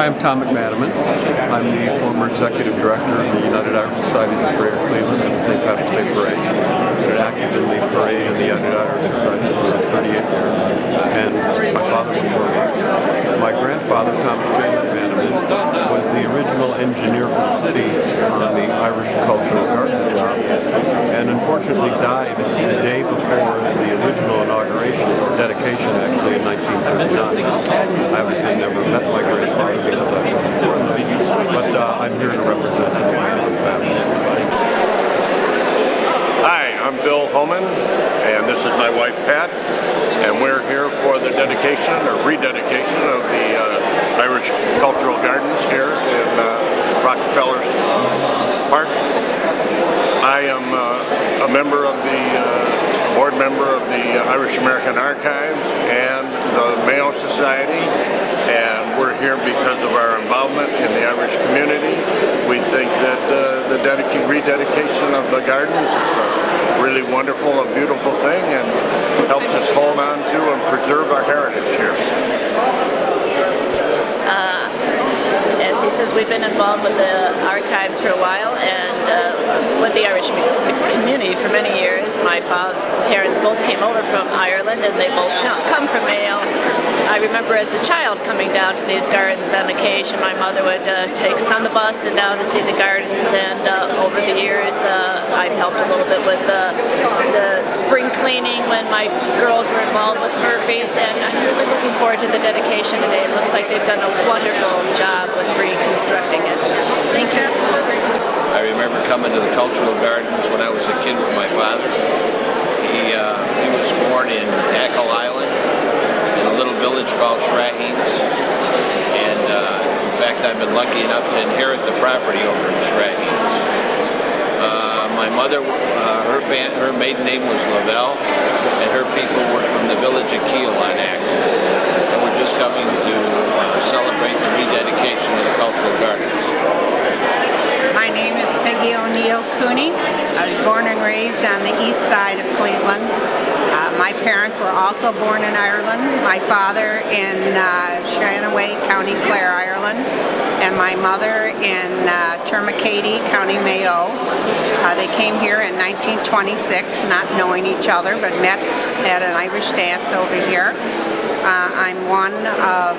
Hi, I'm Tom McManaman. I'm the former executive director of the United Irish Societies of Greater Cleveland and the St. Patrick's Day Parade. I've been active in the parade and the United Irish Society for 38 years, and my father before me. My grandfather, Thomas J. McManaman, was the original engineer for the city on the Irish Cultural Garden job, and unfortunately died the day before the original inauguration, or dedication actually, in 1939. I obviously never met my grandfather because I was before him, but I'm here to represent the McManaman family. Hi, I'm Bill Homan, and this is my wife Pat, and we're here for the dedication or rededication of the Irish Cultural Gardens here in Rockefeller Park. I am a member of the board member of the Irish American Archives and the Mayo Society, and we're here because of our involvement in the Irish community. We think that the rededication of the gardens is a really wonderful and beautiful thing and helps us hold on to and preserve our heritage here. As he says, we've been involved with the archives for a while and with the Irish community for many years. My parents both came over from Ireland and they both come from Mayo. I remember as a child coming down to these gardens on occasion. My mother would take us on the bus and down to see the gardens, and over the years I've helped a little bit with the spring cleaning when my girls were involved with Murphy's, and I'm really looking forward to the dedication today. It looks like they've done a wonderful job with reconstructing it. Thank you. I remember coming to the Cultural Gardens when I was a kid with my father. He was born in Ackle Island in a little village called Shraheens, and in fact I've been lucky enough to inherit the property over in Shraheens. My mother, her maiden name was Lavelle, and her people were from the village of Kiel on Ackle, and we're just coming to celebrate the rededication of the Cultural Gardens. My name is Peggy O'Neill Cooney. I was born and raised on the east side of Cleveland. My parents were also born in Ireland. My father in Shanaway, County Clare, Ireland, and my mother in Termacady, County Mayo. They came here in 1926, not knowing each other, but met at an Irish dance over here. I'm one of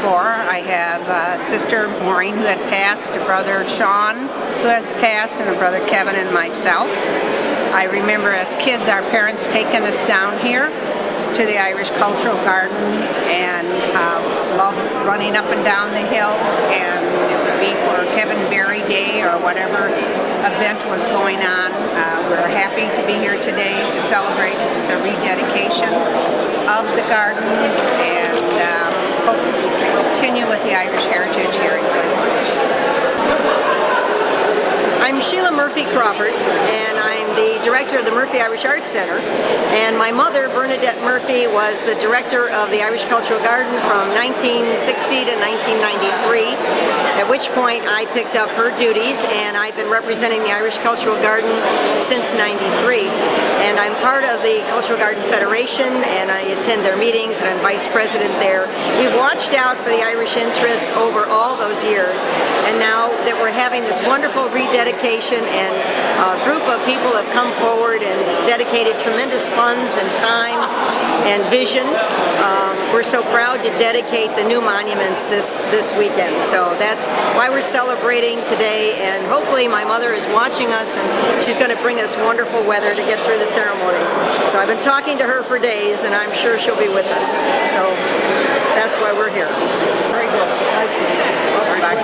four. I have a sister, Maureen, who had passed, a brother, Sean, who has passed, and a brother, Kevin, and myself. I remember as kids our parents taking us down here to the Irish Cultural Garden and loved running up and down the hills, and it would be for Kevin Berry Day or whatever event was going on. We're happy to be here today to celebrate the rededication of the gardens and hope to continue with the Irish heritage here in Cleveland. I'm Sheila Murphy Crawford, and I'm the director of the Murphy Irish Arts Center. And my mother, Bernadette Murphy, was the director of the Irish Cultural Garden from 1960 to 1993, at which point I picked up her duties, and I've been representing the Irish Cultural Garden since '93. And I'm part of the Cultural Garden Federation, and I attend their meetings, and I'm vice president there. We've watched out for the Irish interests over all those years, and now that we're having this wonderful rededication, and a group of people have come forward and dedicated tremendous funds and time and vision. We're so proud to dedicate the new monuments this weekend. So that's why we're celebrating today, and hopefully my mother is watching us and she's going to bring us wonderful weather to get through the ceremony. So I've been talking to her for days, and I'm sure she'll be with us. So that's why we're here. Very good. Nice to meet you. Welcome back.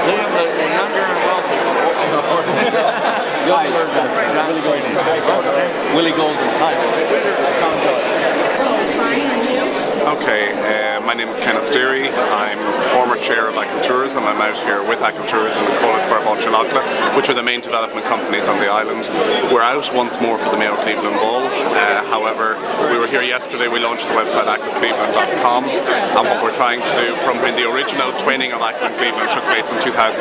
Liam, the younger and wealthy. Willie Golden. Hi. Okay, my My name is Kenneth Deary. I'm former chair of Acle Tourism. I'm out here with Acle Tourism and Colet for Balchinagla, which are the main development companies on the island. We're out once more for the Mayo Cleveland Ball. However, we were here yesterday. We launched the website aclecleveland.com, and what we're trying to do from when the original twinning of Acle and Cleveland took place in 2003,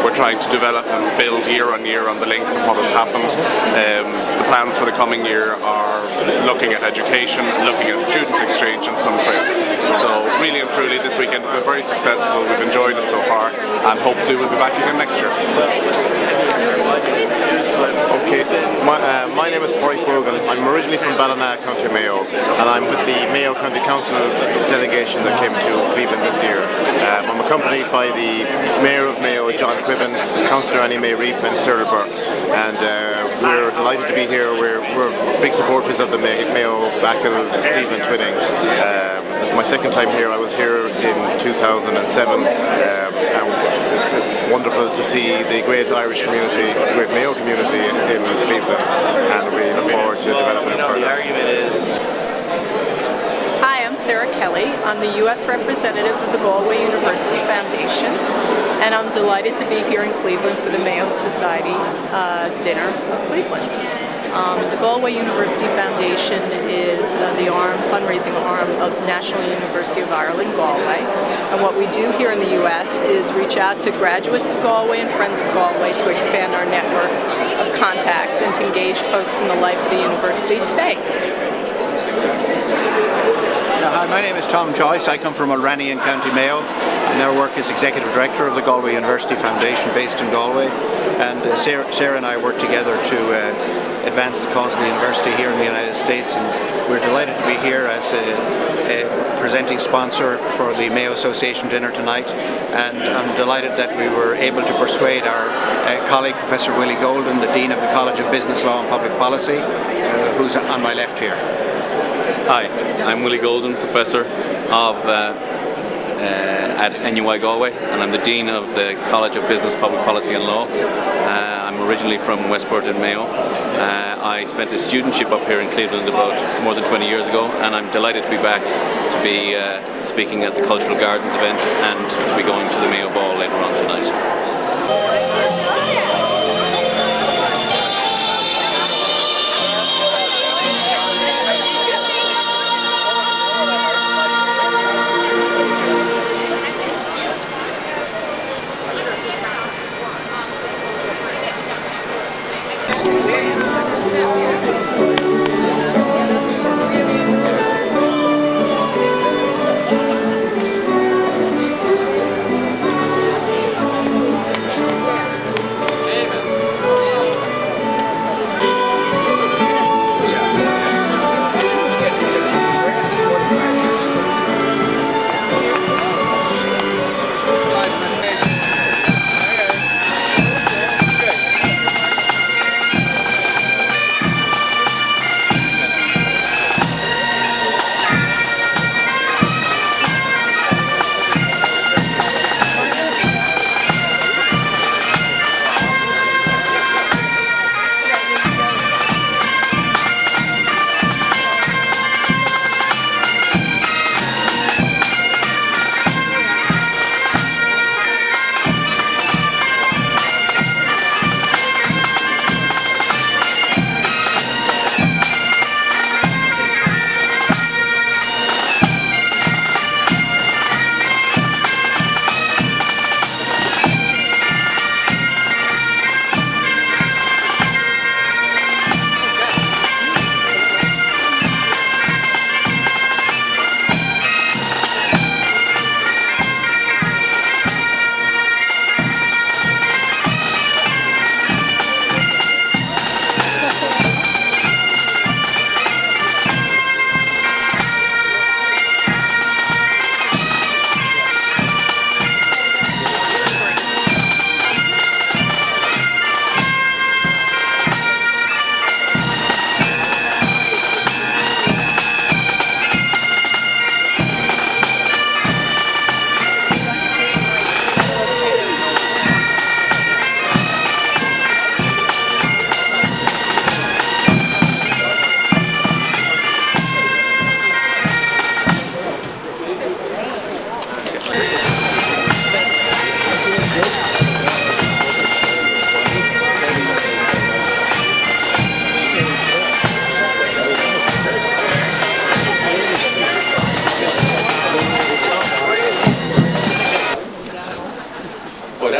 we're trying to develop and build year on year on the links of what has happened. The plans for the coming year are looking at education, looking at student exchange and some trips. So really and truly this weekend has been very successful. We've enjoyed it so far and hopefully we'll be back again next year. Okay, my name is Porrick Brogan. I'm originally from Ballina, County Mayo, and I'm with the Mayo County Council delegation that came to Cleveland this year. I'm accompanied by the Mayor of Mayo, John Quibben, Councillor Annie Mae Reap and Cyril Burke, and we're delighted to be here. We're big supporters of the Mayo Acle Cleveland twinning. It's my second time here. I was here in 2007. It's wonderful to see the great Irish community, the great Mayo community in Cleveland, and we look forward to developing it further. The argument is. Hi, I'm Sarah Kelly. I'm the U.S. representative of the Galway University Foundation, and I'm delighted to be here in Cleveland for the Mayo Society Dinner of Cleveland. The Galway University Foundation is the fundraising arm of National University of Ireland, Galway. And what we do here in the U.S. is reach out to graduates of Galway and friends of Galway to expand our network of contacts and to engage folks in the life of the university today. Hi, my name is Tom Joyce. I come from Mulranny in County Mayo. I now work as Executive Director of the Galway University Foundation based in Galway. And Sarah and I work together to advance the cause of the university here in the United States, and we're delighted to be here as a presenting sponsor for the Mayo Association dinner tonight, and I'm delighted that we were able to persuade our colleague Professor Willie Golden, the Dean of the College of Business Law and Public Policy, who's on my left here. Hi, I'm Willie Golden, Professor at NUI Galway, and I'm the Dean of the College of Business, Public Policy and Law. I'm originally from Westport in Mayo. I spent a studentship up here in Cleveland about more than 20 years ago, and I'm delighted to be back to be speaking at the Cultural Gardens event and to be going to the Mayo Ball later on tonight.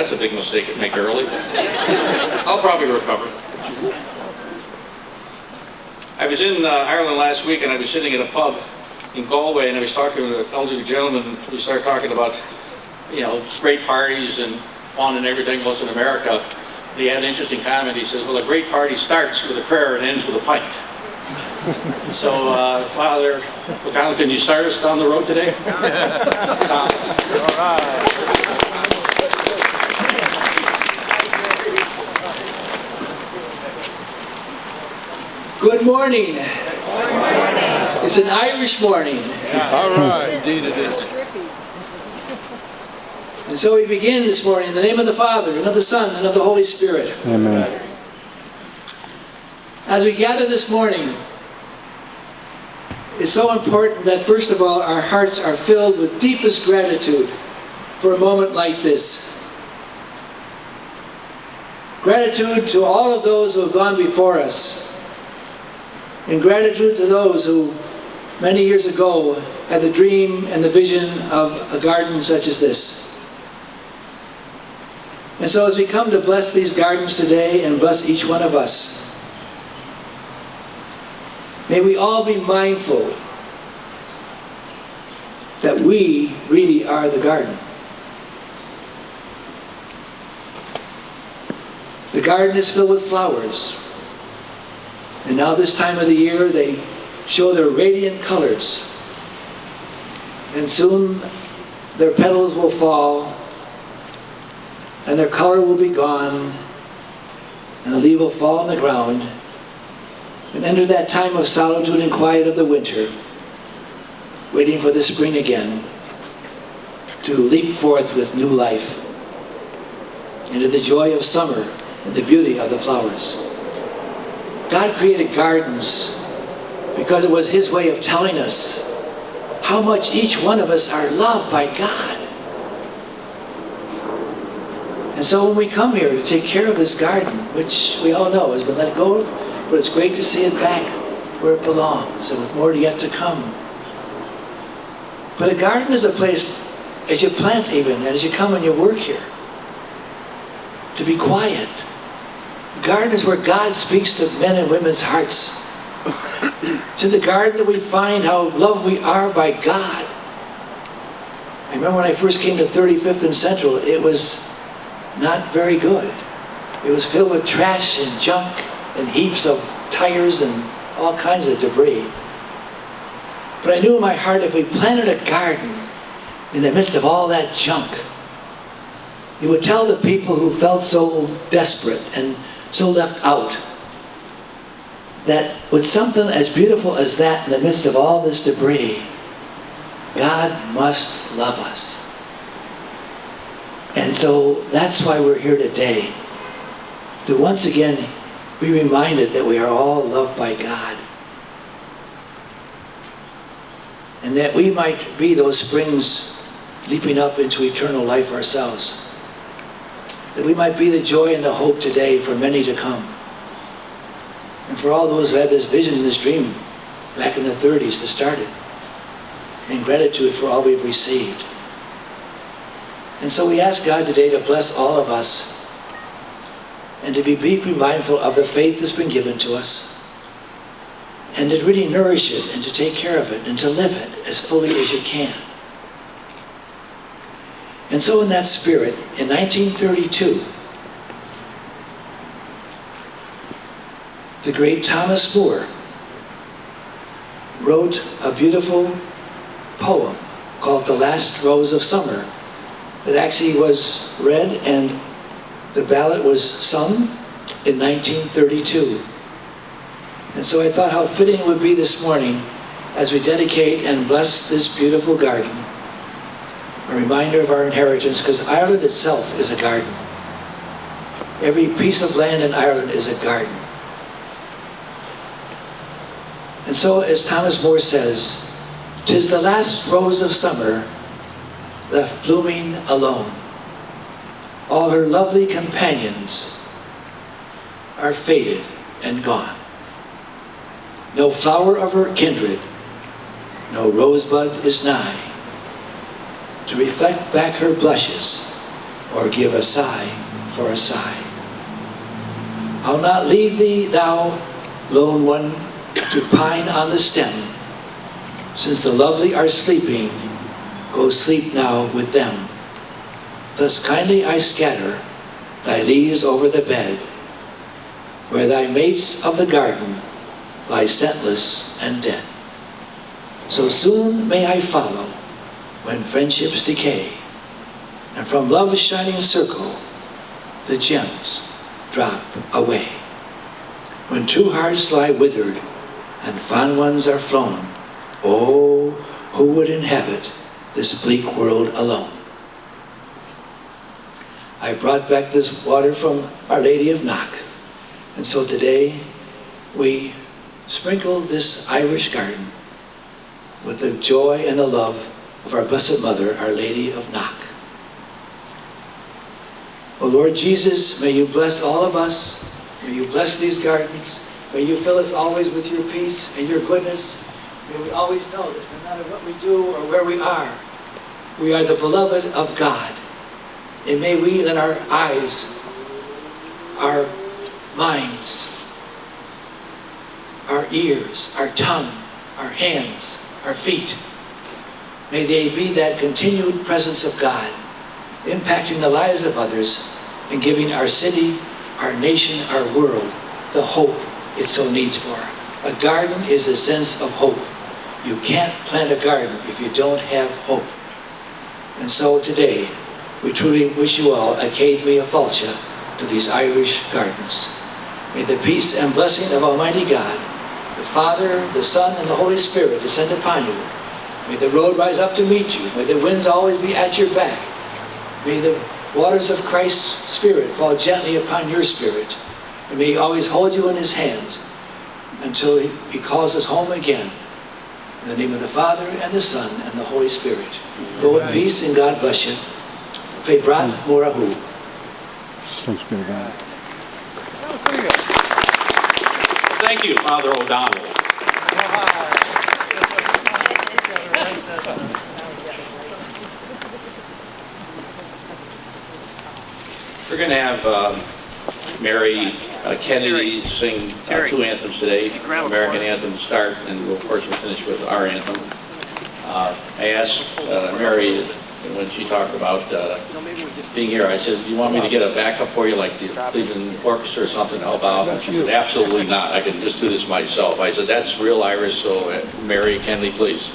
that's a big mistake to make early. I'll probably recover. I was in Ireland last week, and I was sitting at a pub in Galway, and I was talking to an elderly gentleman, and we started talking about, you know, great parties and fun and everything else in America. He had an interesting comment. He says, well, a great party starts with a prayer and ends with a pint. So, Father O'Connell, can you start us down the road today? All right. Good morning. It's an Irish morning. All right, indeed it is. And so we begin this morning in the name of the Father, and of the Son, and of the Holy Spirit. Amen. As we gather this morning, it's so important that first of all, our hearts are filled with deepest gratitude for a moment like this. Gratitude to all of those who have gone before us. And gratitude to those who, many years ago, had the dream and the vision of a garden such as this. And so as we come to bless these gardens today and bless each one of us, may we all be mindful that we really are the garden. The garden is filled with flowers. And now this time of the year, they show their radiant colors. And soon their petals will fall, and their color will be gone, and the leaf will fall on the ground, and enter that time of solitude and quiet of the winter, waiting for the spring again to leap forth with new life into the joy of summer and the beauty of the flowers. God created gardens because it was His way of telling us how much each one of us are loved by God. And so when we come here to take care of this garden, which we all know has been let go of, but it's great to see it back where it belongs and with more yet to come. But a garden is a place, as you plant even, and as you come and you work here, to be quiet. The garden is where God speaks to men and women's hearts. It's in the garden that we find how loved we are by God. I remember when I first came to 35th and Central, it was not very good. It was filled with trash and junk and heaps of tires and all kinds of debris. But I knew in my heart if we planted a garden in the midst of all that junk, it would tell the people who felt so desperate and so left out that with something as beautiful as that in the midst of all this debris, God must love us. And so that's why we're here today, to once again be reminded that we are all loved by God. And that we might be those springs leaping up into eternal life ourselves. That we might be the joy and the hope today for many to come. And for all those who had this vision, this dream back in the 30s that started. And gratitude for all we've received. And so we ask God today to bless all of us and to be deeply mindful of the faith that's been given to us and to really nourish it and to take care of it and to live it as fully as you can. And so in that spirit, in 1932, the great Thomas Moore wrote a beautiful poem called The Last Rose of Summer that actually was read and the ballad was sung in 1932. And so I thought how fitting it would be this morning as we dedicate and bless this beautiful garden, a reminder of our inheritance, because Ireland itself is a garden. Every piece of land in Ireland is a garden. And so as Thomas Moore says, "'Tis the last rose of summer left blooming alone. All her lovely companions are faded and gone. No flower of her kindred, no rosebud is nigh, to reflect back her blushes or give a sigh for a sigh. I'll not leave thee, thou lone one, to pine on the stem. Since the lovely are sleeping, go sleep now with them. Thus kindly I scatter thy leaves over the bed, where thy mates of the garden lie scentless and dead. So soon may I follow when friendships decay, and from love's shining circle the gems drop away. When true hearts lie withered and fond ones are flown, oh, who would inhabit this bleak world alone? I brought back this water from Our Lady of Knock, and so today we sprinkle this Irish garden with the joy and the love of our Blessed Mother, Our Lady of Knock. Oh Lord Jesus, may you bless all of us. May you bless these gardens. May you fill us always with your peace and your goodness. May we always know that no matter what we do or where we are the beloved of God. And may we let our eyes, our minds, our ears, our tongue, our hands, our feet, may they be that continued presence of God, impacting the lives of others and giving our city, our nation, our world the hope it so needs for. A garden is a sense of hope. You can't plant a garden if you don't have hope. And so today, we truly wish you all a Céad Mia Fáilte to these Irish gardens. May the peace and blessing of Almighty God, the Father, the Son, and the Holy Spirit descend upon you. May the road rise up to meet you. May the winds always be at your back. May the waters of Christ's Spirit fall gently upon your spirit. And may he always hold you in his hands until he calls us home again. In the name of the Father, and the Son, and the Holy Spirit. Go in peace, and God bless you. Fe brat morahu. Thanks be to God. That was pretty good. Thank you, Father O'Donnell. We're going to have Mary Kennedy sing two anthems today. American anthem to start, and we'll, of course, we'll finish with our anthem. I asked Mary when she talked about being here, I said, do you want me to get a backup for you, like the Cleveland Orchestra or something to help out? And she said, absolutely not. I can just do this myself. I said, that's real Irish, so Mary Kennedy, please.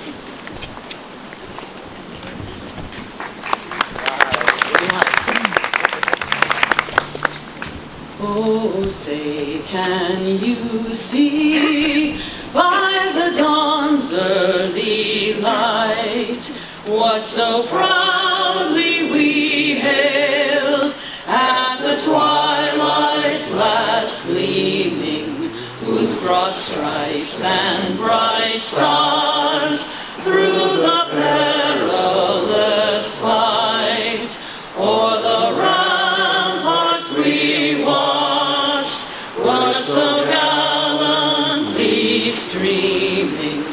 Oh, say, can you see by the dawn's early light what so proudly we hailed at the twilight's last gleaming, whose broad stripes and bright stars through the perilous fight o'er the ramparts we watched were so gallantly streaming,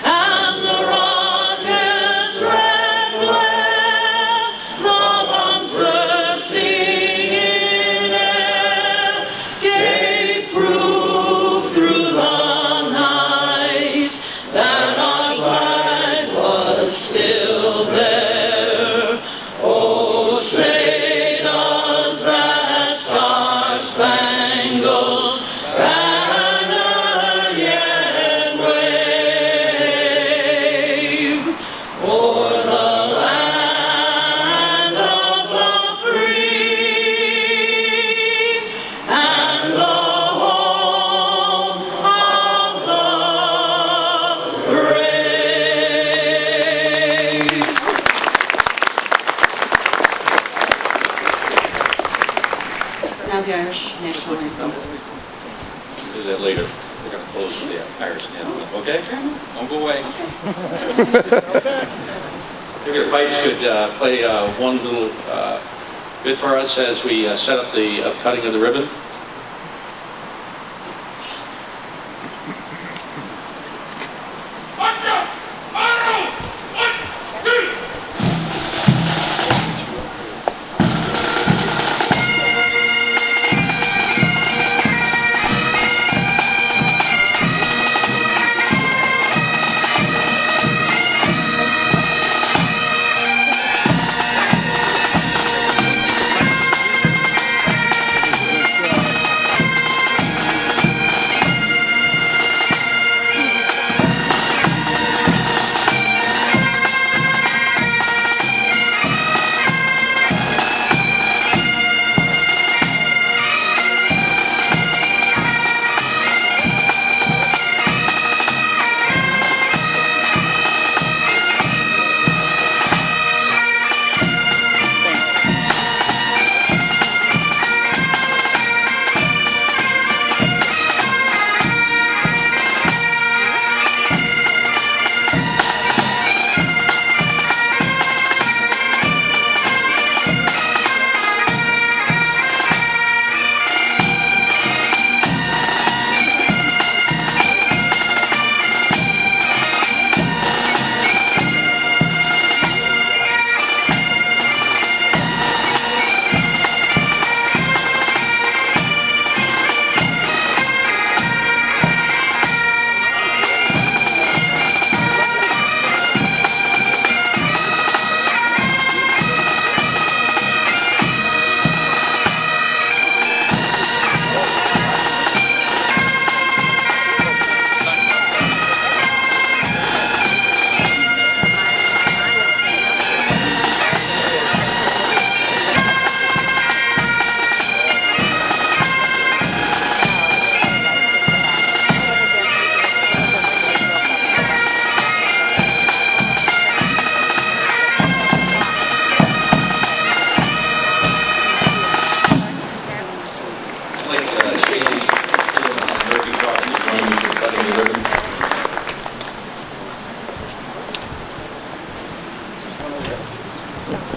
and the rocket's red glare, the bombs bursting in air, gave proof through the night that our flag was still there. Oh, say does that star-spangled banner yet wave o'er the land of the free and the home of the brave. Now the Irish national anthem. Do that later. We're going to close with the Irish anthem, okay? Don't go away. Maybe the pipes could play one little bit for us as we set up the cutting of the ribbon.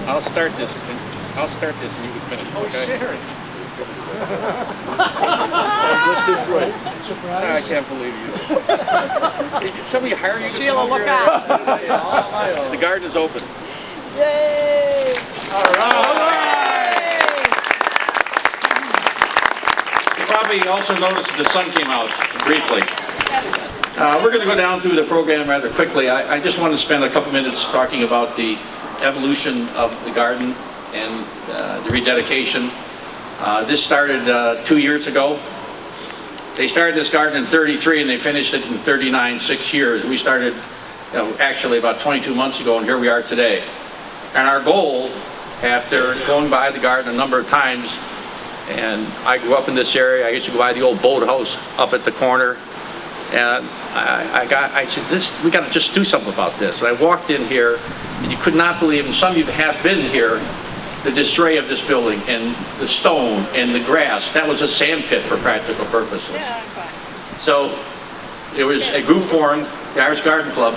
I'll start this and you can finish. Okay? Look this way. I can't believe you. Did somebody hire you? Sheila, look out. The garden is open. Yay! All right. You probably also noticed that the sun came out briefly. We're going to go down through the program rather quickly. I just want to spend a couple minutes talking about the evolution of the garden and the rededication. This started 2 years ago. They started this garden in 33 and they finished it in 39, 6 years. We started actually about 22 months ago, and here we are today. And our goal, after going by the garden a number of times, and I grew up in this area, I used to go by the old boathouse up at the corner, and I said, we got to just do something about this. And I walked in here, and you could not believe, and some of you have been here, the disarray of this building, and the stone, and the grass. That was a sand pit for practical purposes. Yeah, fine. So there was a group formed, the Irish Garden Club,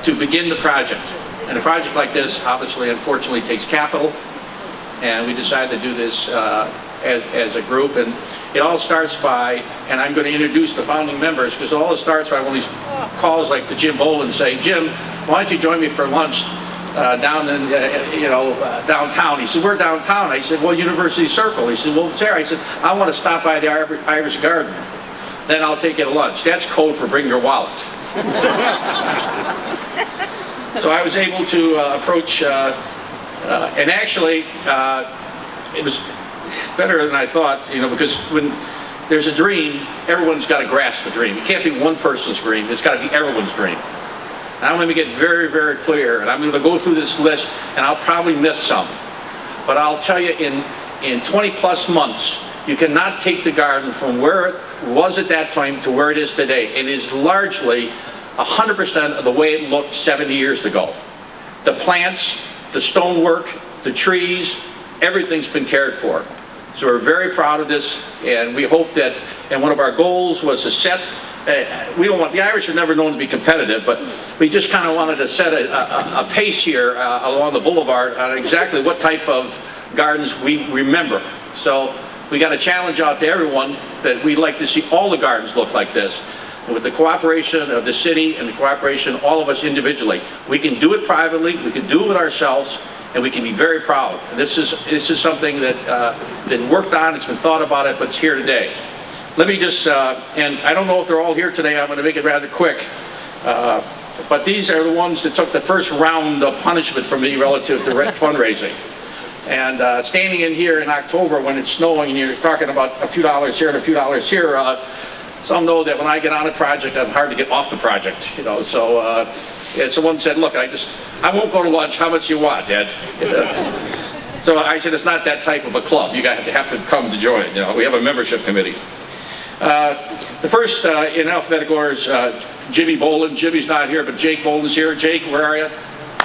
to begin the project. And a project like this, obviously, unfortunately, takes capital, and we decided to do this as a group. And it all starts by, and I'm going to introduce the founding members, because it all starts by one of these calls like to Jim Boland saying, Jim, why don't you join me for lunch down in, downtown. He said, we're downtown. I said, well, University Circle. He said, well, it's there. I said, I want to stop by the Irish Garden. Then I'll take you to lunch. That's code for bring your wallet. So I was able to approach, and actually, it was better than I thought, because when there's a dream, everyone's got to grasp the dream. It can't be one person's dream. It's got to be everyone's dream. And I'm going to make it very, very clear, and I'm going to go through this list, and I'll probably miss some. But I'll tell you, in 20-plus months, you cannot take the garden from where it was at that time to where it is today. It is largely 100% of the way it looked 70 years ago. The plants, the stonework, the trees, everything's been cared for. So we're very proud of this, and we hope that, and one of our goals was to set, we don't want, the Irish are never known to be competitive, but we just kind of wanted to set a pace here along the boulevard on exactly what type of gardens we remember. So we got a challenge out to everyone that we'd like to see all the gardens look like this. And with the cooperation of the city and the cooperation of all of us individually, we can do it privately, we can do it with ourselves, and we can be very proud. And this is something that been worked on, it's been thought about it, but it's here today. Let me just, and I don't know if they're all here today, I'm going to make it rather quick. But these are the ones that took the first round of punishment from me relative to fundraising. And standing in here in October when it's snowing and you're talking about a few dollars here and a few dollars here, some know that when I get on a project, I'm hard to get off the project, so and someone said, look, I won't go to lunch, how much you want, Dad? So I said, it's not that type of a club, you guys have to come to join, we have a membership committee. The first in alphabetical order is Jimmy Boland. Jimmy's not here, but Jake Boland's here. Jake, where are you?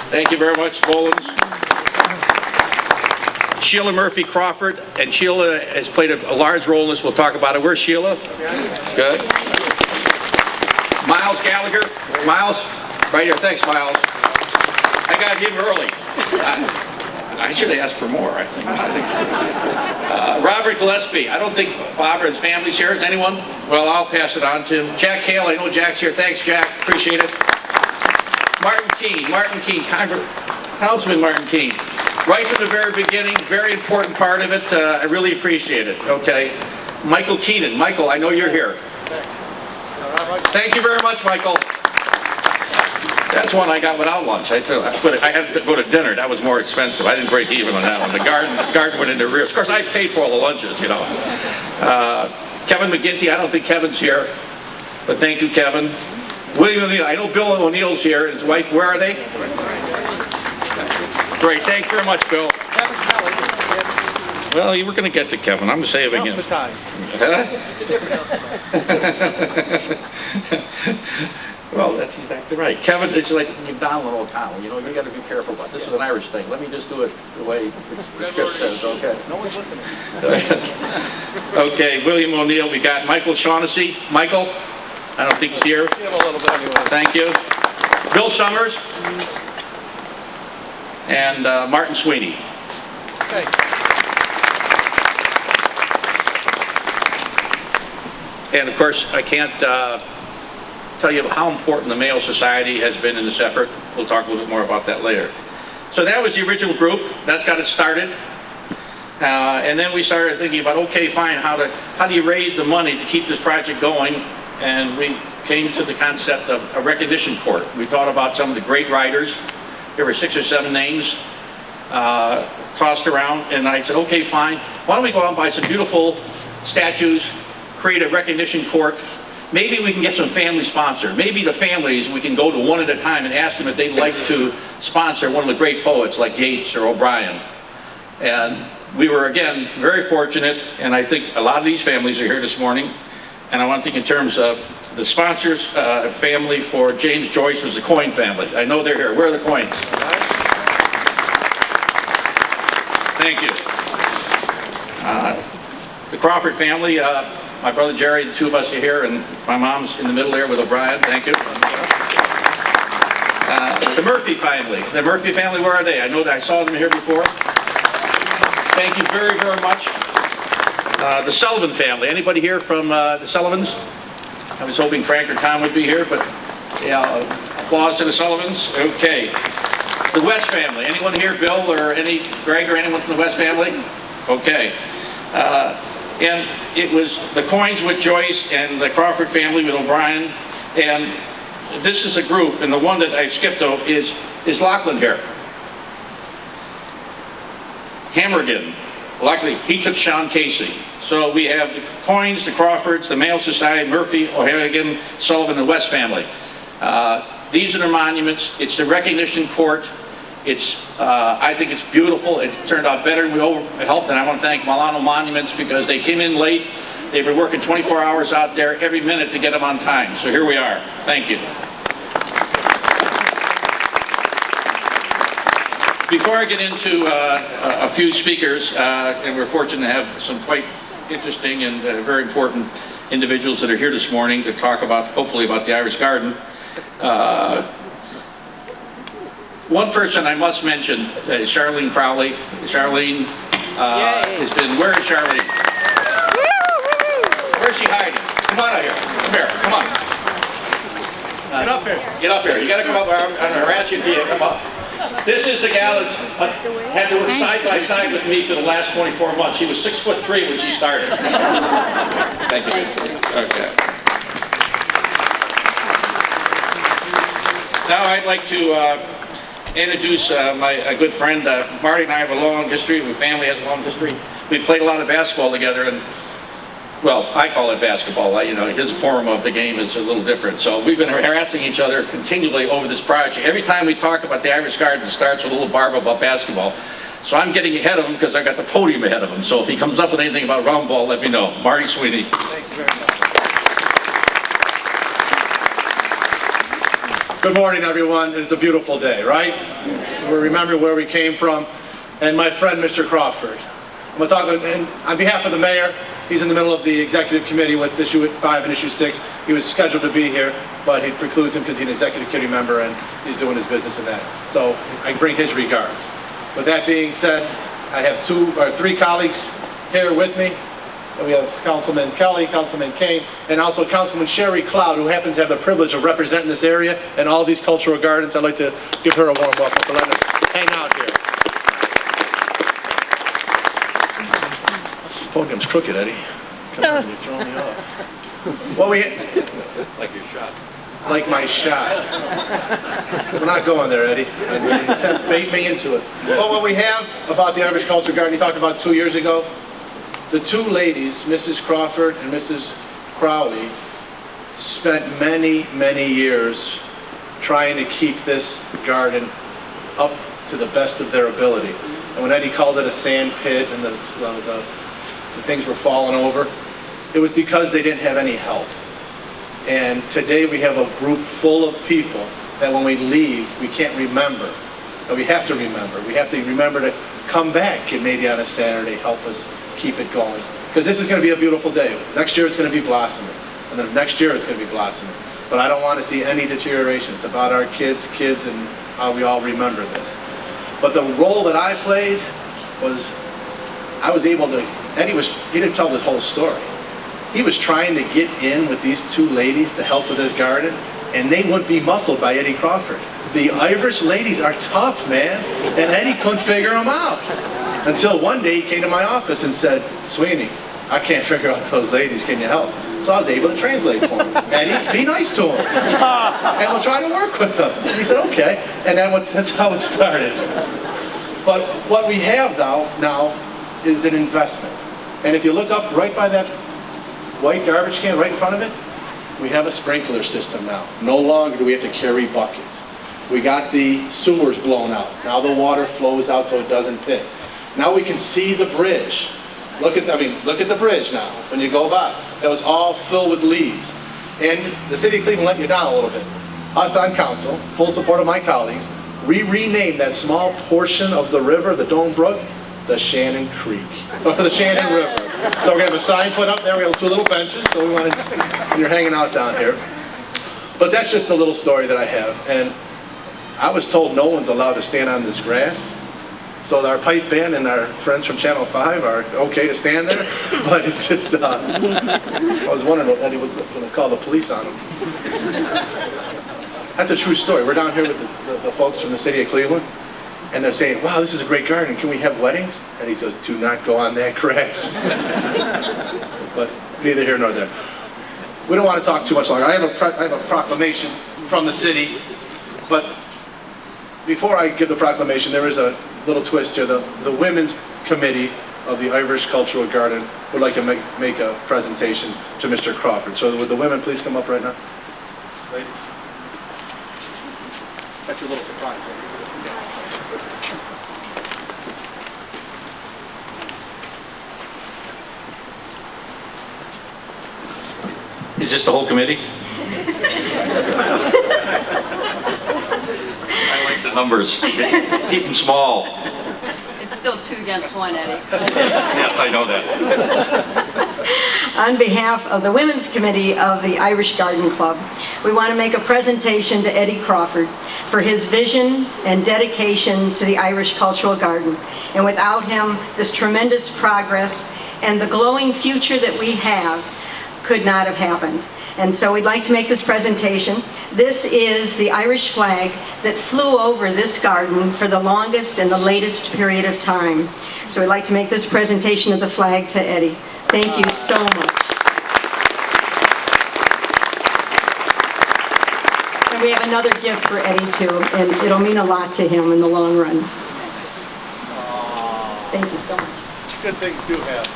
Thank you very much, Boland. Sheila Murphy Crawford, and Sheila has played a large role in this. We'll talk about it. Where's Sheila? Good. Miles Gallagher. Miles? Right here. Thanks, Miles. I got him early. I should have asked for more, I think. Robert Gillespie. I don't think Bob or his family's here. Is anyone? Well, I'll pass it on to him. Jack Hale. I know Jack's here. Thanks, Jack. Appreciate it. Martin Keene. Councilman Martin Keene. Right from the very beginning, very important part of it. I really appreciate it. Okay. Michael Keenan. Michael, I know you're here. Thank you very much, Michael. That's one I got without lunch. I had to go to dinner. That was more expensive. I didn't break even on that one. The garden went into arrears. Of course, I paid for all the lunches, Kevin McGinty. I don't think Kevin's here, but thank you, Kevin. William O'Neill. I know Bill O'Neill's here and his wife. Where are they? Great. Thank you very much, Bill. Well, you were going to get to Kevin. I'm saving him. Well, that's exactly right. Kevin, it's like McDonald old town. You got to be careful about this. Is an Irish thing. Let me just do it the way the script says. Okay. No one's listening. Okay, William O'Neill. We got Michael Shaughnessy. Michael, I don't think he's here. Thank you. Bill Summers. and Martin Sweeney. Okay. And of course, I can't tell you how important the Mayo Society has been in this effort. We'll talk a little bit more about that later. So that was the original group. That's got it started. And then we started thinking about, okay, fine, how do you raise the money to keep this project going? And we came to the concept of a recognition court. We thought about some of the great writers. There were 6 or 7 names tossed around, and I said, okay, fine. Why don't we go out and buy some beautiful statues, create a recognition court. Maybe we can get some family sponsor. Maybe the families, we can go to one at a time and ask them if they'd like to sponsor one of the great poets like Yeats or O'Brien. And we were, again, very fortunate, and I think a lot of these families are here this morning. And I want to think in terms of the sponsors, family for James Joyce was the Coyne family. I know they're here. Where are the Coynes? Thank you. The Crawford family, my brother Jerry, the 2 of us are here, and my mom's in the middle there with O'Brien. Thank you. The Murphy family. The Murphy family, where are they? I know that I saw them here before. Thank you very, very much. The Sullivan family. Anybody here from the Sullivans? I was hoping Frank or Tom would be here, but yeah, applause to the Sullivans. Okay. The West family. Anyone here? Bill or Greg or anyone from the West family? Okay. And it was the Coynes with Joyce and the Crawford family with O'Brien. And this is a group, and the one that I skipped though is Lachlan here. Hammergan. Luckily, he took Sean Casey. So we have the Coynes, the Crawfords, the Mayo Society, Murphy, O'Harrigan, Sullivan, and West family. These are the monuments. It's the recognition court. I think it's beautiful. It turned out better than we hoped, and I want to thank Milano Monuments because they came in late. They've been working 24 hours out there every minute to get them on time. So here we are. Thank you. Before I get into a few speakers, and we're fortunate to have some quite interesting and very important individuals that are here this morning to talk about, hopefully, about the Irish Garden. One person I must mention is Charlene Crowley. Charlene has been, where is Charlene? Where's she hiding? Come on out here. Come here, come on. Get up here. Get up here. You gotta come up, I'm gonna harass you until you come up. This is the gal that had to work side by side with me for the last 24 months. She was 6'3" when she started. Thank you. Okay. Now I'd like to introduce my good friend. Marty and I have a long history. My family has a long history. We played a lot of basketball together, and well, I call it basketball. You know, his form of the game is a little different. So we've been harassing each other continually over this project. Every time we talk about the Irish Garden, it starts with a little barb about basketball. So I'm getting ahead of him because I got the podium ahead of him. So if he comes up with anything about round ball, let me know. Marty Sweeney. Thank you very much. Good morning, everyone. It's a beautiful day, right? We remember where we came from. And my friend, Mr. Crawford. I'm going to talk on behalf of the mayor. He's in the middle of the executive committee with issue 5 and issue 6. He was scheduled to be here, but he precludes him because he's an executive committee member and he's doing his business in that. So I bring his regards. With that being said, I have 2 or 3 colleagues here with me. And we have Councilman Kelly, Councilman Kane, and also Councilman Sherry Cloud, who happens to have the privilege of representing this area and all these cultural gardens. I'd like to give her a warm welcome for letting us hang out here. The podium's crooked, Eddie. Come on, you're throwing me off. Well, Like your shot. like my shot. We're not going there, Eddie. Bait me into it. Well, what we have about the Irish Cultural Garden, you talked about 2 years ago. The 2 ladies, Mrs. Crawford and Mrs. Crowley, spent many, many years trying to keep this garden up to the best of their ability. And when Eddie called it a sand pit and the things were falling over, it was because they didn't have any help. And today we have a group full of people that when we leave, we can't remember. But we have to remember. We have to remember to come back and maybe on a Saturday help us keep it going. Because this is going to be a beautiful day. Next year it's going to be blossoming. And then next year it's going to be blossoming. But I don't want to see any deterioration. It's about our kids, and how we all remember this. But the role that I played was, I was able to, Eddie he didn't tell the whole story. He was trying to get in with these two ladies to help with his garden, and they wouldn't be muscled by Eddie Crawford. The Irish ladies are tough, man, and Eddie couldn't figure them out. Until one day he came to my office and said, Sweeney, I can't figure out those ladies, can you help? So I was able to translate for him. Eddie, be nice to them, and we'll try to work with them. And he said, okay, and that's how it started. But what we have now is an investment. And if you look up right by that white garbage can right in front of it, we have a sprinkler system now. No longer do we have to carry buckets. We got the sewers blown out. Now the water flows out so it doesn't pit. Now we can see the bridge. Look at the bridge now when you go by. That was all filled with leaves. And the city of Cleveland let you down a little bit. Us on council, full support of my colleagues, we renamed that small portion of the river, the Dome Brook, the Shannon Creek, or the Shannon River. So we're gonna have a sign put up there. We have two little benches, so we wanted, you're hanging out down here. But that's just a little story that I have. And I was told no one's allowed to stand on this grass. So our pipe band and our friends from Channel 5 are okay to stand there, but it's just, I was wondering if Eddie was going to call the police on him. That's a true story. We're down here with the folks from the city of Cleveland, and they're saying, wow, this is a great garden. Can we have weddings? And he says, do not go on that grass. But neither here nor there. We don't want to talk too much longer. I have a proclamation from the city, but before I give the proclamation, there is a little twist here. The Women's Committee of the Irish Cultural Garden would like to make a presentation to Mr. Crawford. So would the women please come up right now? Ladies. That's your little surprise. Is this the whole committee? Just about. I like the numbers. Keep them small. It's still 2 against 1, Eddie. Yes, I know that. On behalf of the Women's Committee of the Irish Garden Club, we want to make a presentation to Eddie Crawford for his vision and dedication to the Irish Cultural Garden. And without him, this tremendous progress and the glowing future that we have could not have happened. And so we'd like to make this presentation. This is the Irish flag that flew over this garden for the longest and the latest period of time. So we'd like to make this presentation of the flag to Eddie. Thank you so much. And we have another gift for Eddie too, and it'll mean a lot to him in the long run. Thank you so much. Good things do happen.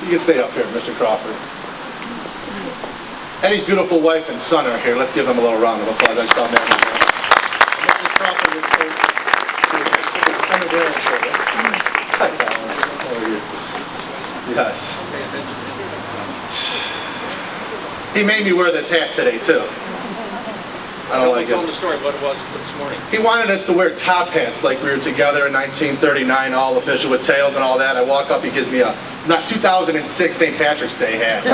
You can stay up here, Mr. Crawford. Eddie's beautiful wife and son are here. Let's give them a little round of applause. I saw Mrs. Crawford would say, yes. He made me wear this hat today, too. I don't like it. Tell them the story of what it was this morning. He wanted us to wear top hats like we were together in 1939, all official with tails and all that. I walk up, he gives me a 2006 St. Patrick's Day hat.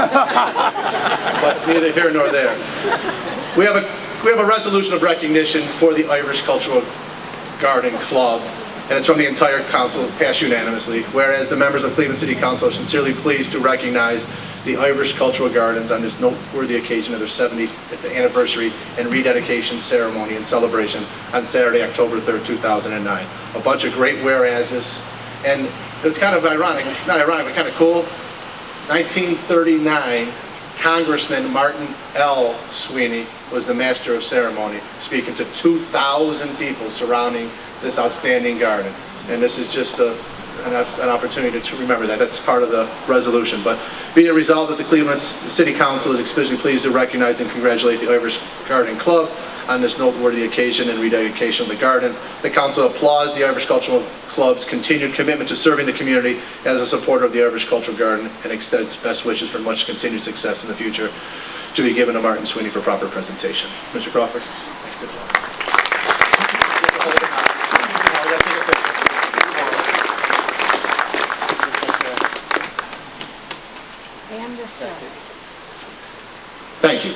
But neither here nor there. We have a resolution of recognition for the Irish Cultural Garden Club, and it's from the entire council, passed unanimously. Whereas the members of Cleveland City Council are sincerely pleased to recognize the Irish Cultural Gardens on this noteworthy occasion of their 70th anniversary and rededication ceremony and celebration on Saturday, October 3rd, 2009. A bunch of great whereases, and it's kind of ironic, not ironic, but kind of cool. 1939, Congressman Martin L. Sweeney was the master of ceremony, speaking to 2,000 people surrounding this outstanding garden. And this is just an opportunity to remember that. That's part of the resolution. But be it resolved that the Cleveland City Council is especially pleased to recognize and congratulate the Irish Garden Club on this noteworthy occasion and rededication of the garden. The council applauds the Irish Cultural Club's continued commitment to serving the community as a supporter of the Irish Cultural Garden and extends best wishes for much continued success in the future to be given to Martin Sweeney for proper presentation. Mr. Crawford. Thank you.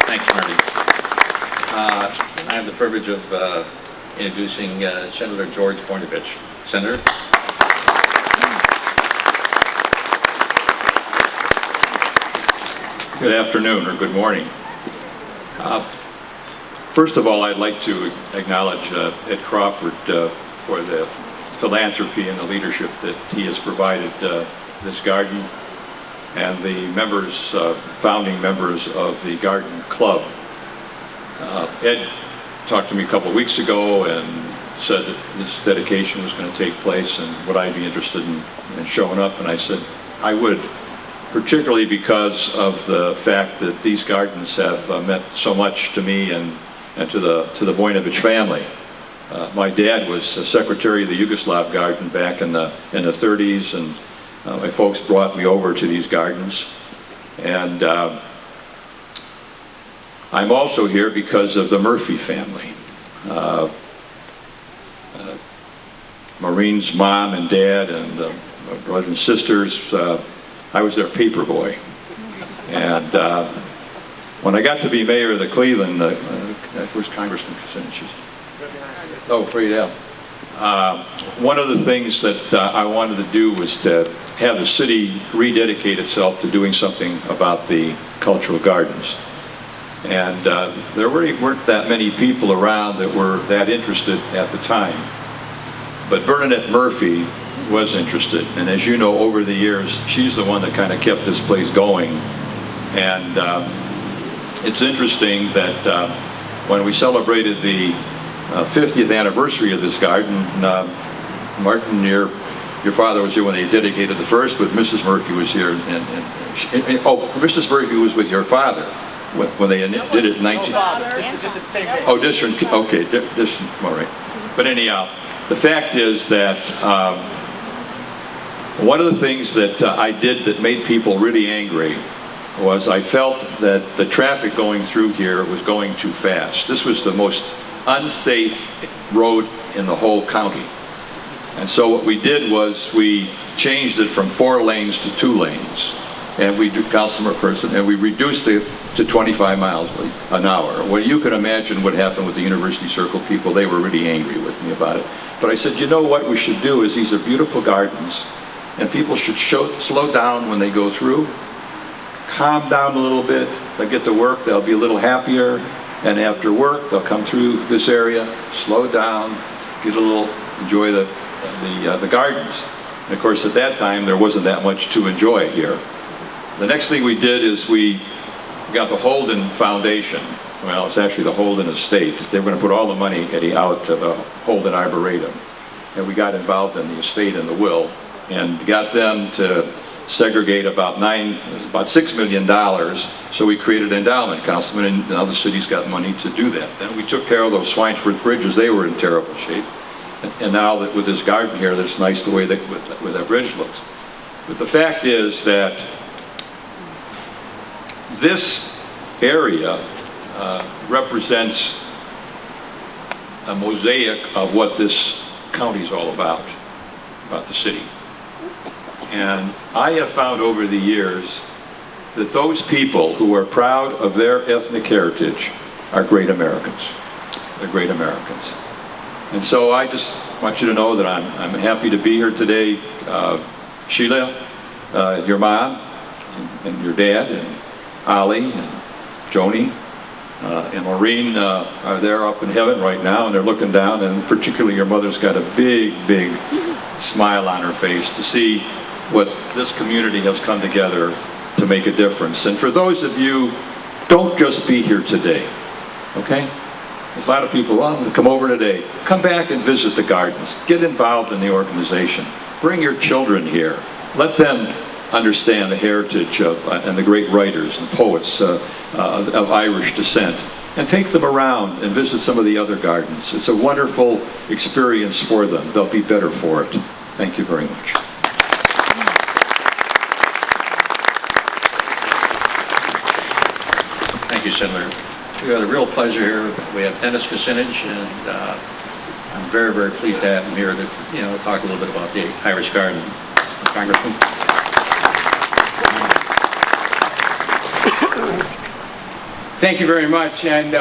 Thank you, Marty. I have the privilege of introducing Senator George Bornovich. Senator. Good afternoon or good morning. First of all, I'd like to acknowledge Ed Crawford for the philanthropy and the leadership that he has provided this garden and the members, founding members of the Garden Club. Ed talked to me a couple of weeks ago and said that this dedication was going to take place and would I be interested in showing up, and I said I would, particularly because of the fact that these gardens have meant so much to me and to the Bornovich family. My dad was secretary of the Yugoslav garden back in the 30s, and my folks brought me over to these gardens. And I'm also here because of the Murphy family. Maureen's mom and dad and my brothers and sisters, I was their paper boy. And when I got to be mayor of the Cleveland, where's Congressman Kucinich? Oh, Friedel. One of the things that I wanted to do was to have the city rededicate itself to doing something about the cultural gardens. And there really weren't that many people around that were that interested at the time. But Bernadette Murphy was interested, and as you know, over the years, she's the one that kind of kept this place going. And it's interesting that when we celebrated the 50th anniversary of this garden, Martin, your father was here when they dedicated the first, but Mrs. Murphy was here, Mrs. Murphy was with your father when they did it in 19... Just at the same day. Oh, different, okay, different, all right. But anyhow, the fact is that one of the things that I did that made people really angry was I felt that the traffic going through here was going too fast. This was the most unsafe road in the whole county. And so what we did was we changed it from 4 lanes to 2 lanes. And we do and we reduced it to 25 miles an hour. Well, you can imagine what happened with the University Circle people. They were really angry with me about it. But I said, you know what we should do is these are beautiful gardens, and people should slow down when they go through, calm down a little bit, they'll get to work, they'll be a little happier, and after work, they'll come through this area, slow down, get a little, enjoy the gardens. And of course, at that time, there wasn't that much to enjoy here. The next thing we did is we got the Holden Foundation. Well, it's actually the Holden Estate. They were going to put all the money, Eddie, out to the Holden Arboretum. And we got involved in the estate and the will and got them to segregate about $6 million. So we created an endowment, Councilman, and now the city's got money to do that. Then we took care of those Swineford bridges. They were in terrible shape. And now that with this garden here, that's nice the way that that bridge looks. But the fact is that this area represents a mosaic of what this county is all about the city. And I have found over the years that those people who are proud of their ethnic heritage are great Americans. They're great Americans. And so I just want you to know that I'm happy to be here today. Sheila, your mom, and your dad, and Ali, and Joni, and Maureen are there up in heaven right now, and they're looking down, and particularly your mother's got a big, big smile on her face to see what this community has come together to make a difference. And for those of you, don't just be here today, okay? There's a lot of people, well, I'm going to come over today. Come back and visit the gardens. Get involved in the organization. Bring your children here. Let them understand the heritage of and the great writers and poets of Irish descent. And take them around and visit some of the other gardens. It's a wonderful experience for them. They'll be better for it. Thank you very much. Thank you, Senator. We had a real pleasure here. We have Dennis Kucinich, and I'm very, very pleased to have him here to, talk a little bit about the Irish Garden. Congressman. Thank you very much. And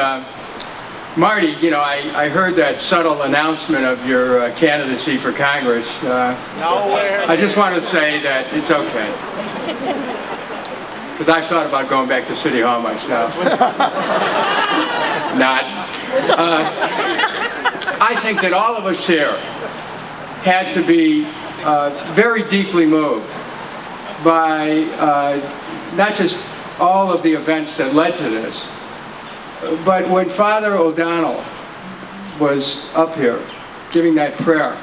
Marty, you know, I heard that subtle announcement of your candidacy for Congress. I just want to say that it's okay. Because I've thought about going back to City Hall myself. Not. I think that all of us here had to be very deeply moved by not just all of the events that led to this, but when Father O'Donnell was up here giving that prayer,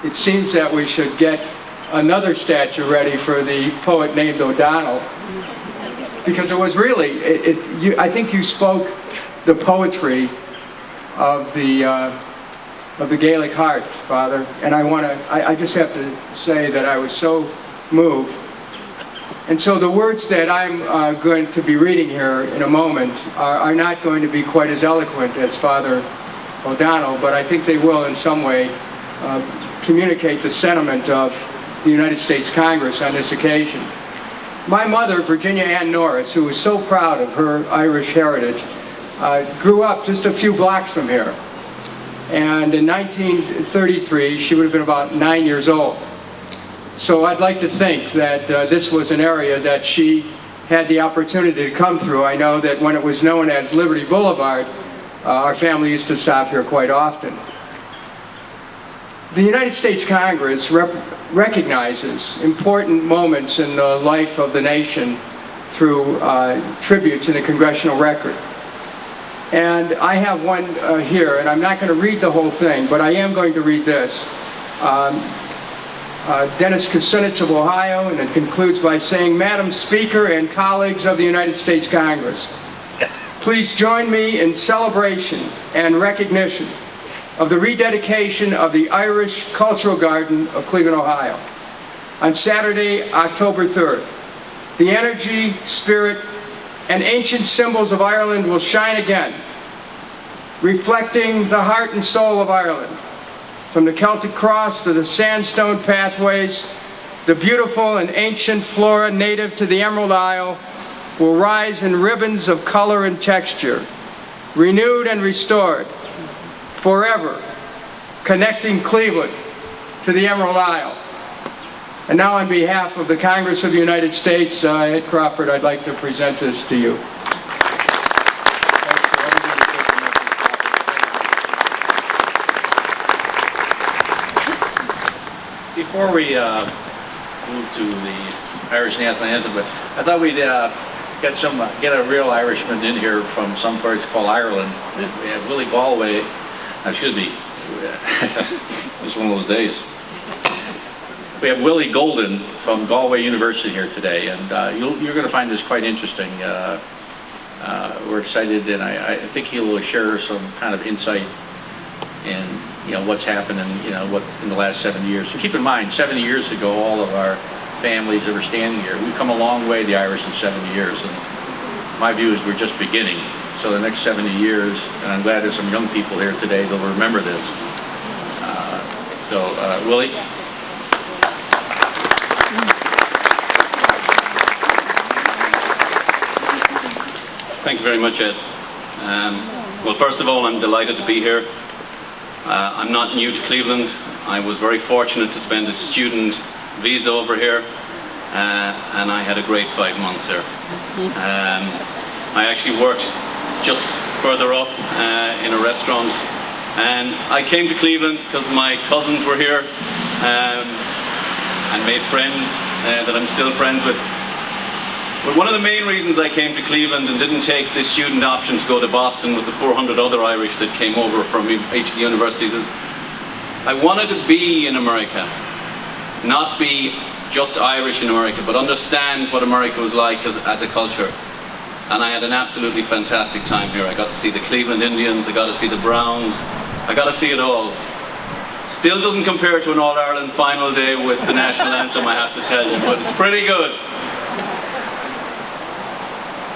it seems that we should get another statue ready for the poet named O'Donnell, because it was really, I think you spoke the poetry of the Gaelic heart, Father, and I just have to say that I was so moved. And so the words that I'm going to be reading here in a moment are not going to be quite as eloquent as Father O'Donnell, but I think they will in some way communicate the sentiment of the United States Congress on this occasion. My mother, Virginia Ann Norris, who was so proud of her Irish heritage, grew up just a few blocks from here. And in 1933, she would have been about 9 years old. So I'd like to think that this was an area that she had the opportunity to come through. I know that when it was known as Liberty Boulevard, our family used to stop here quite often. The United States Congress recognizes important moments in the life of the nation through tributes in the congressional record. And I have one here, and I'm not going to read the whole thing, but I am going to read this. Dennis Kucinich of Ohio, and it concludes by saying, Madam Speaker and colleagues of the United States Congress, please join me in celebration and recognition of the rededication of the Irish Cultural Garden of Cleveland, Ohio, on Saturday, October 3rd. The energy, spirit, and ancient symbols of Ireland will shine again, reflecting the heart and soul of Ireland. From the Celtic cross to the sandstone pathways, the beautiful and ancient flora native to the Emerald Isle will rise in ribbons of color and texture, renewed and restored, forever, connecting Cleveland to the Emerald Isle. And now on behalf of the Congress of the United States, Ed Crawford, I'd like to present this to you. Before we move to the Irish national anthem, I thought we'd get a real Irishman in here from some place called Ireland. We have Willie Galway. Excuse me. It's one of those days. We have Willie Golden from Galway University here today, and you're going to find this quite interesting. We're excited, and I think he'll share some kind of insight in what's happened in what in the last 70 years. So keep in mind, 70 years ago, all of our families that were standing here, we've come a long way, the Irish, in 70 years, and my view is we're just beginning. So the next 70 years, and I'm glad there's some young people here today that'll remember this. Willie. Thank you very much, Ed. Well, first of all, I'm delighted to be here. I'm not new to Cleveland. I was very fortunate to spend a student visa over here, and I had a great 5 months here. I actually worked just further up in a restaurant, and I came to Cleveland because my cousins were here and made friends that I'm still friends with. But one of the main reasons I came to Cleveland and didn't take the student option to go to Boston with the 400 other Irish that came over from each of the universities is I wanted to be in America, not be just Irish in America, but understand what America was like as a culture. And I had an absolutely fantastic time here. I got to see the Cleveland Indians, I got to see the Browns, I got to see it all. Still doesn't compare to an All-Ireland final day with the national anthem, I have to tell you, but it's pretty good.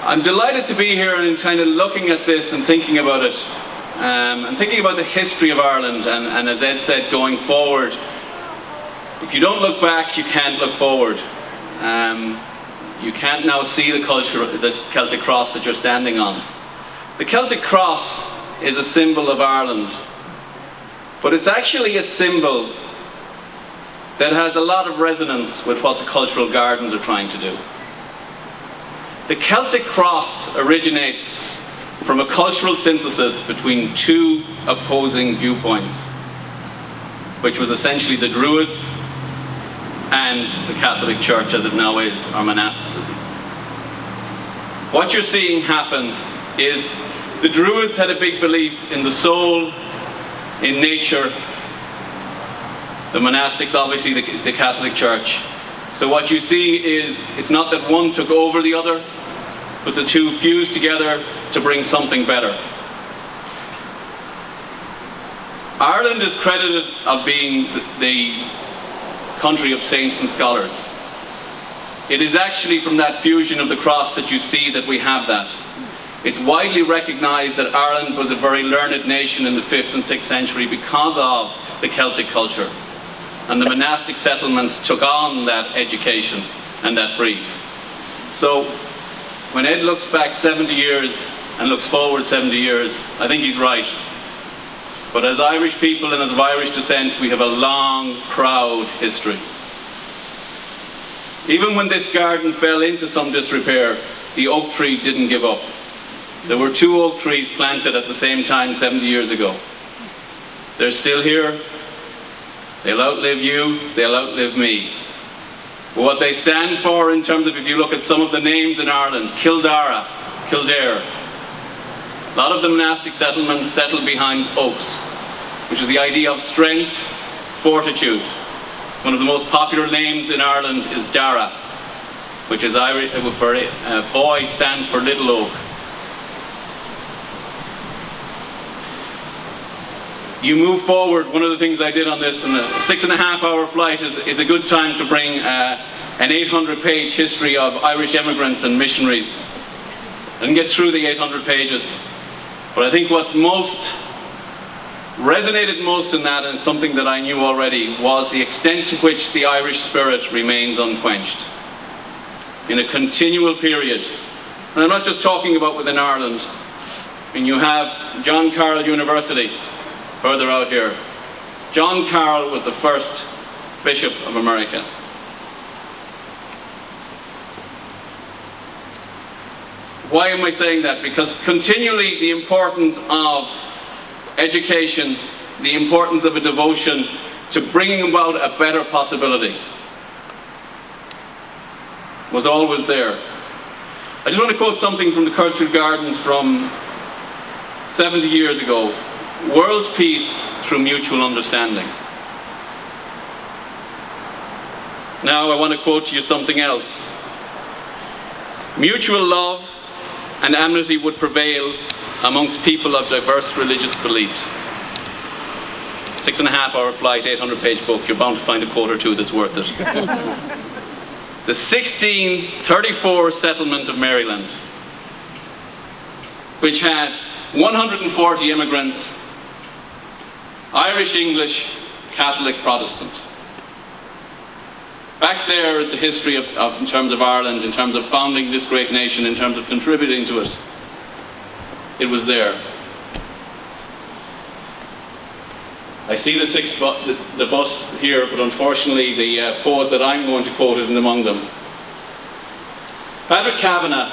I'm delighted to be here and kind of looking at this and thinking about it, and thinking about the history of Ireland, and as Ed said, going forward. If you don't look back, you can't look forward. You can't now see the culture, this Celtic cross that you're standing on. The Celtic cross is a symbol of Ireland, but it's actually a symbol that has a lot of resonance with what the cultural gardens are trying to do. The Celtic cross originates from a cultural synthesis between two opposing viewpoints, which was essentially the Druids and the Catholic Church as it now is, or monasticism. What you're seeing happen is the Druids had a big belief in the soul, in nature. The monastics, obviously the Catholic Church. So what you see is, it's not that one took over the other, but the two fused together to bring something better. Ireland is credited of being the country of saints and scholars. It is actually from that fusion of the cross that you see that we have that. It's widely recognized that Ireland was a very learned nation in the 5th and 6th century because of the Celtic culture. And the monastic settlements took on that education and that brief. So when Ed looks back 70 years and looks forward 70 years, I think he's right. But as Irish people and as of Irish descent, we have a long, proud history. Even when this garden fell into some disrepair, the oak tree didn't give up. There were 2 oak trees planted at the same time 70 years ago. They're still here. They'll outlive you, they'll outlive me. But what they stand for in terms of, if you look at some of the names in Ireland, Kildare, Kildare. A lot of the monastic settlements settled behind oaks, which is the idea of strength, fortitude. One of the most popular names in Ireland is Dara, which is Irish for boy, stands for little oak. You move forward. One of the things I did on this, in a 6.5-hour flight, is a good time to bring an 800-page history of Irish immigrants and missionaries. I didn't get through the 800 pages, but I think what's resonated most in that, and something that I knew already, was the extent to which the Irish spirit remains unquenched. In a continual period. And I'm not just talking about within Ireland. I mean, you have John Carroll University, further out here. John Carroll was the first Bishop of America. Why am I saying that? Because continually the importance of education, the importance of a devotion to bringing about a better possibility was always there. I just want to quote something from the Cultural Gardens from 70 years ago. World peace through mutual understanding. Now I want to quote to you something else. Mutual love and amity would prevail amongst people of diverse religious beliefs. 6.5-hour flight, 800-page book, you're bound to find a quote or two that's worth it. The 1634 settlement of Maryland, which had 140 immigrants, Irish, English, Catholic, Protestant. Back there, the history in terms of Ireland, in terms of founding this great nation, in terms of contributing to it, it was there. I see the bus here, but unfortunately the poet that I'm going to quote isn't among them. Patrick Kavanagh,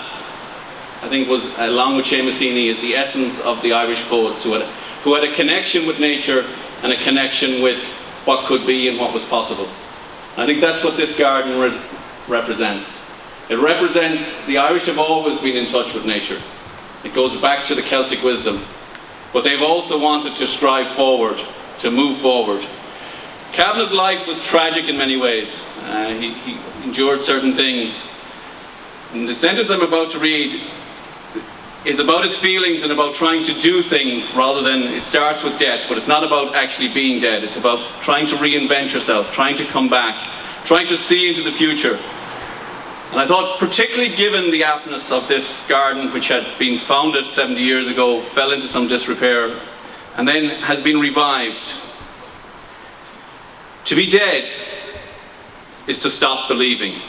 I think, was, along with Seamus Heaney, is the essence of the Irish poets who had a connection with nature and a connection with what could be and what was possible. I think that's what this garden represents. It represents, the Irish have always been in touch with nature. It goes back to the Celtic wisdom. But they've also wanted to strive forward, to move forward. Kavanagh's life was tragic in many ways. He endured certain things. And the sentence I'm about to read is about his feelings and about trying to do things rather than, it starts with death, but it's not about actually being dead. It's about trying to reinvent yourself, trying to come back, trying to see into the future. And I thought, particularly given the aptness of this garden, which had been founded 70 years ago, fell into some disrepair, and then has been revived. To be dead is to stop believing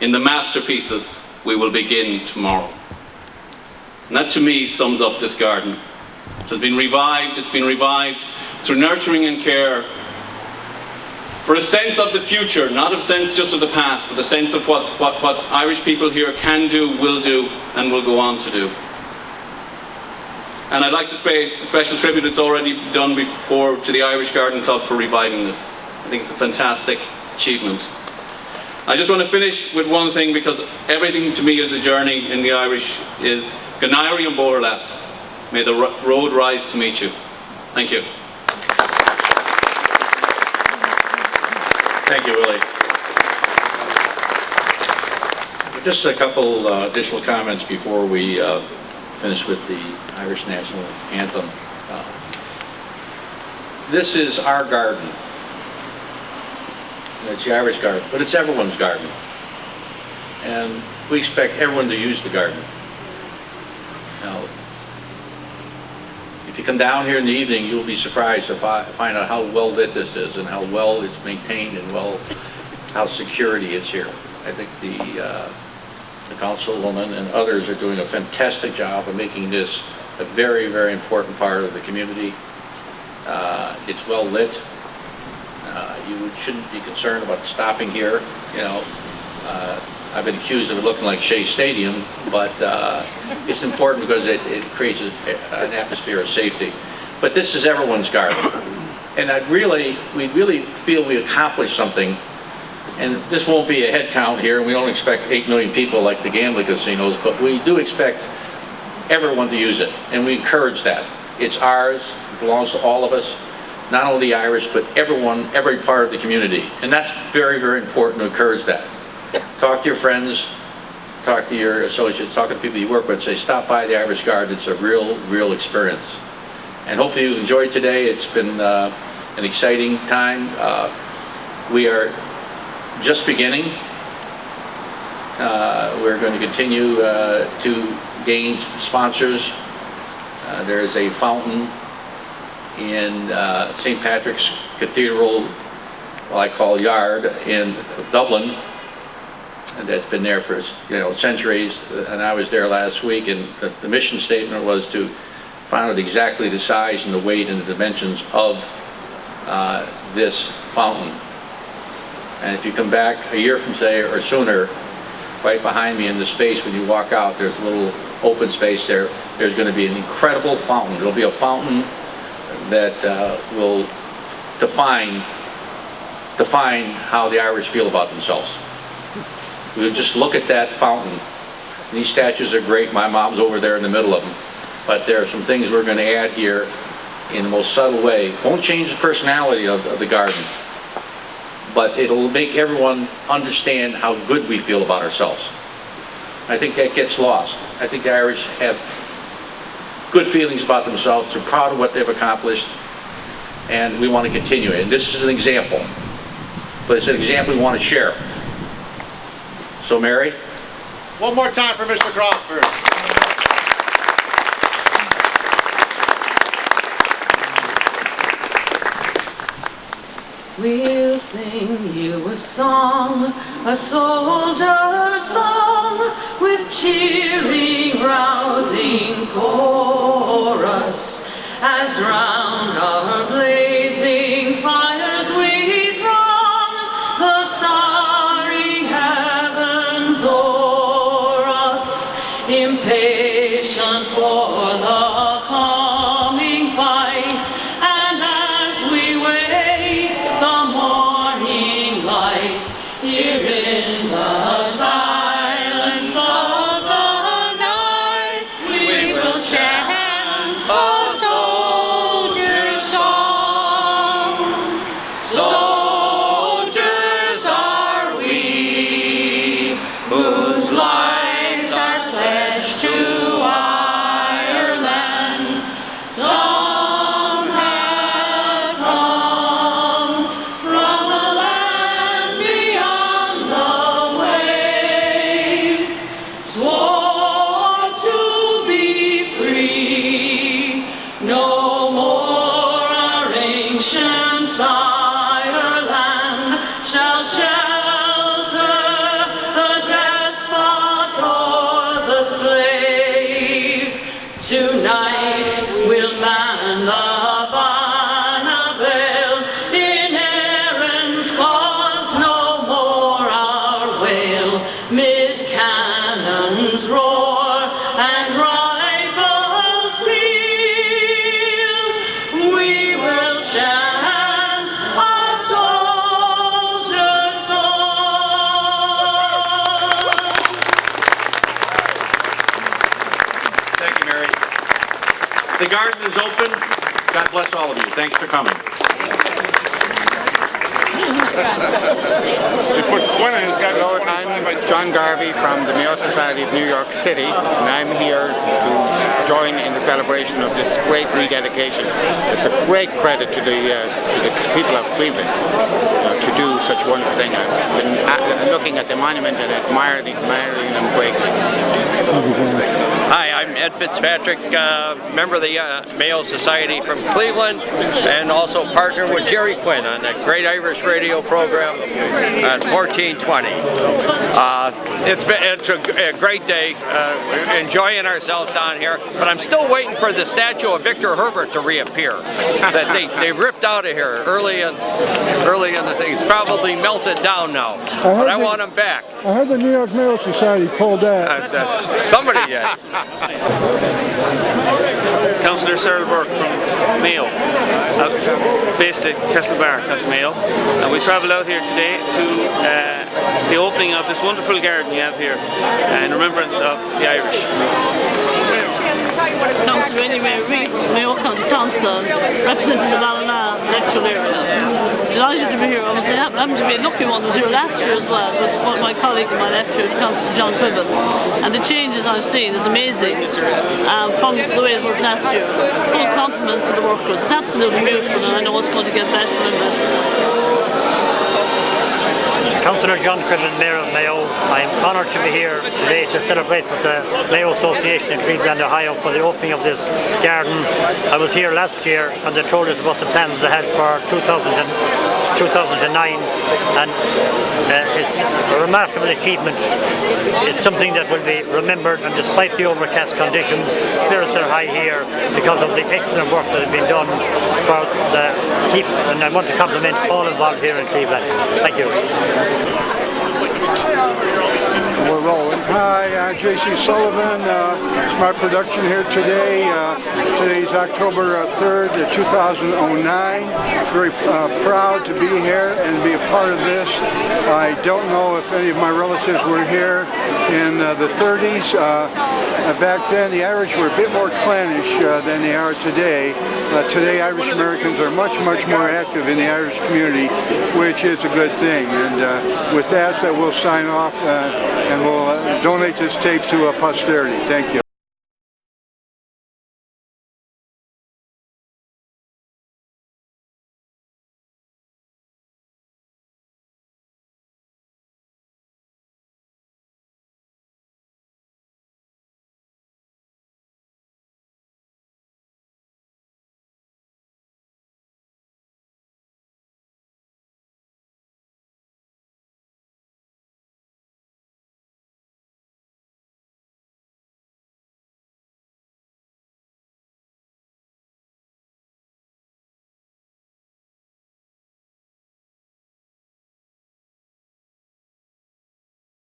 in the masterpieces we will begin tomorrow. And that to me sums up this garden. It has been revived, it's been revived through nurturing and care, for a sense of the future, not a sense just of the past, but a sense of what Irish people here can do, and will go on to do. And I'd like to pay a special tribute, it's already done before, to the Irish Garden Club for reviving this. I think it's a fantastic achievement. I just want to finish with one thing, because everything to me is a journey in the Irish is Ganairi and Borlat. May the road rise to meet you. Thank you. Thank you, Willie. Just a couple additional comments before we finish with the Irish National Anthem. This is our garden. It's the Irish garden, but it's everyone's garden. And we expect everyone to use the garden. Now, if you come down here in the evening, you'll be surprised to find out how well lit this is and how well it's maintained and how security is here. I think the councilwoman and others are doing a fantastic job of making this a very, very important part of the community. It's well lit. You shouldn't be concerned about stopping here. You know, I've been accused of it looking like Shea Stadium, but it's important because it creates an atmosphere of safety. But this is everyone's garden. And we really feel we accomplished something. And this won't be a head count here, and we don't expect 8 million people like the gambling casinos, but we do expect everyone to use it, and we encourage that. It's ours, it belongs to all of us, not only the Irish, but everyone, every part of the community. And that's very, very important to encourage that. Talk to your friends, talk to your associates, talk to the people you work with, say, stop by the Irish Garden. It's a real, real experience. And hopefully you enjoyed today. It's been an exciting time. We are just beginning. We're going to continue to gain sponsors. There is a fountain in St. Patrick's Cathedral, what I call yard, in Dublin, and that's been there for centuries. And I was there last week, and the mission statement was to find out exactly the size and the weight and the dimensions of this fountain. And if you come back a year from today or sooner, right behind me in the space when you walk out, there's a little open space there. There's going to be an incredible fountain. There'll be a fountain that will define how the Irish feel about themselves. We'll just look at that fountain. These statues are great. My mom's over there in the middle of them. But there are some things we're going to add here in the most subtle way. Won't change the personality of the garden, but it'll make everyone understand how good we feel about ourselves. I think that gets lost. I think the Irish have good feelings about themselves. They're proud of what they've accomplished, and we want to continue it. And this is an example, but it's an example we want to share. So, Mary? One more time for Mr. Crawford. We'll sing you a song, a soldier's song, with cheering, rousing chorus, as round our blazing fires we throng, the starry heavens o'er us, impatient for the coming fight, and as we wait the morning light, here in the silence of the night, we will chant a soldier's song. Soldiers are we, whose lives are pledged to Ireland. Some have come from a land beyond the waves, swore to be free. No more our ancient Ireland shall shelter the despot or the slave. The garden is open. God bless all of you. Thanks for coming. Hello, I'm John Garvey from the Mayo Society of New York City, and I'm here to join in the celebration of this great rededication. It's a great credit to the people of Cleveland to do such a wonderful thing. I've been looking at the monument and admiring them greatly. Hi, I'm Ed Fitzpatrick, member of the Mayo Society from Cleveland, and also partner with Jerry Quinn on the Great Irish Radio program at 1420. It's a great day, enjoying ourselves down here, but I'm still waiting for the statue of Victor Herbert to reappear. That they ripped out of here early in the thing. It's probably melted down now, but I want him back. I heard the New York Mayo Society pulled that. Somebody did. Councillor Cyril Burke from Mayo, based at Castlebar, County Mayo, and we travelled out here today to the opening of this wonderful garden you have here in remembrance of the Irish. Councillor anyway, Mayo County Council, representing the Ballina electoral area. Delighted to be here. I happened to be a lucky one who was here last year as well, with my colleague on my left here, Councillor John Quibble. And the changes I've seen is amazing from the way it was last year. Full compliments to the workers. It's absolutely beautiful, and I know it's going to get better and better. Councillor John Quibble, Mayor of Mayo. I'm honoured to be here today to celebrate with the Mayo Association in Cleveland, Ohio for the opening of this garden. I was here last year and they told us about the plans they had for 2009, and it's a remarkable achievement. It's something that will be remembered, and despite the overcast conditions, spirits are high here because of the excellent work that has been done for the keep, and I want to compliment all involved here in Cleveland. Thank you. We're rolling. Hi, I'm J.C. Sullivan. It's my production here today. Today's October 3rd, 2009. Very proud to be here and be a part of this. I don't know if any of my relatives were here in the 30s. Back then, the Irish were a bit more clannish than they are today. Today, Irish Americans are much more active in the Irish community, which is a good thing. And with that, we'll sign off and we'll donate this tape to posterity. Thank you.